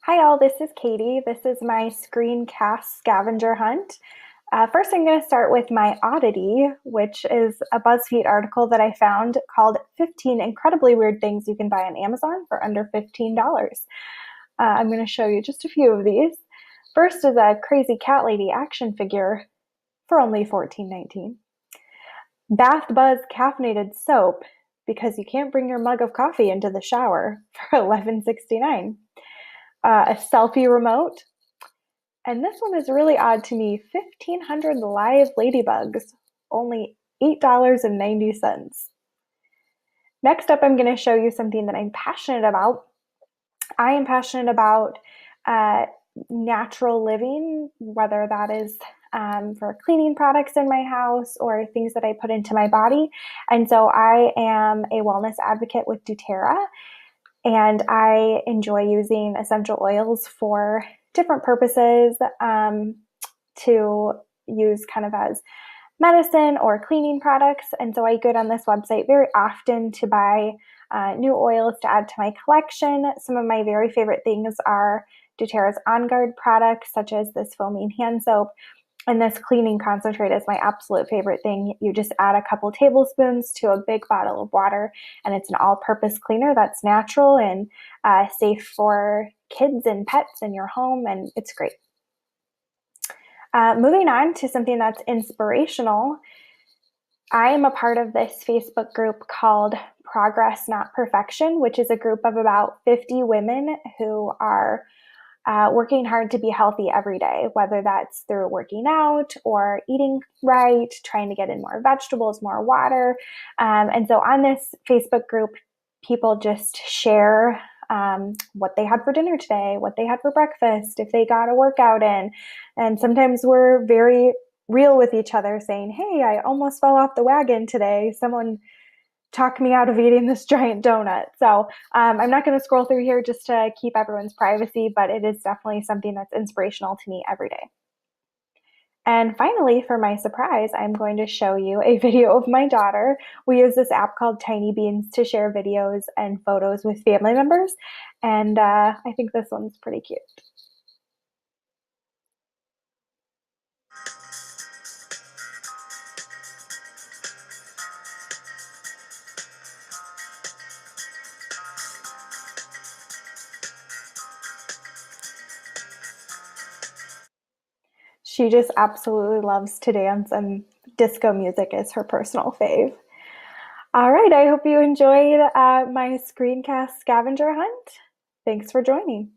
Hi all, this is Katie. This is my Screencast Scavenger hunt. First, I'm going to start with my oddity, which is a BuzzFeed article that I found called 15 Incredibly Weird Things You Can Buy on Amazon for Under $15. I'm going to show you just a few of these. First is a crazy cat lady action figure for only $14.19. Bath Buzz caffeinated soap because you can't bring your mug of coffee into the shower for $11.69. A selfie remote. And this one is really odd to me, 1,500 live ladybugs, only $8.90. Next up, I'm going to show you something that I'm passionate about. I am passionate about natural living, whether that is for cleaning products in my house or things that I put into my body. And so I am a wellness advocate with doTERRA. And I enjoy using essential oils for different purposes to use kind of as medicine or cleaning products. And so I go on this website very often to buy new oils to add to my collection. Some of my very favorite things are doTERRA's On Guard products, such as this foaming hand soap. And this cleaning concentrate is my absolute favorite thing. You just add a couple tablespoons to a big bottle of water, and it's an all-purpose cleaner that's natural and safe for kids and pets in your home, and it's great. Moving on to something that's inspirational, I am a part of this Facebook group called Progress Not Perfection, which is a group of about 50 women who are working hard to be healthy every day, whether that's through working out or eating right, trying to get in more vegetables, more water. And so on this Facebook group, people just share what they had for dinner today, what they had for breakfast, if they got a workout in. And sometimes we're very real with each other saying, hey, I almost fell off the wagon today. Someone talk me out of eating this giant donut. So I'm not going to scroll through here just to keep everyone's privacy, but it is definitely something that's inspirational to me every day. And finally, for my surprise, I'm going to show you a video of my daughter. We use this app called Tiny Beans to share videos and photos with family members. And I think this one's pretty cute. She just absolutely loves to dance, and disco music is her personal fave. All right, I hope you enjoyed my Screencast Scavenger hunt. Thanks for joining.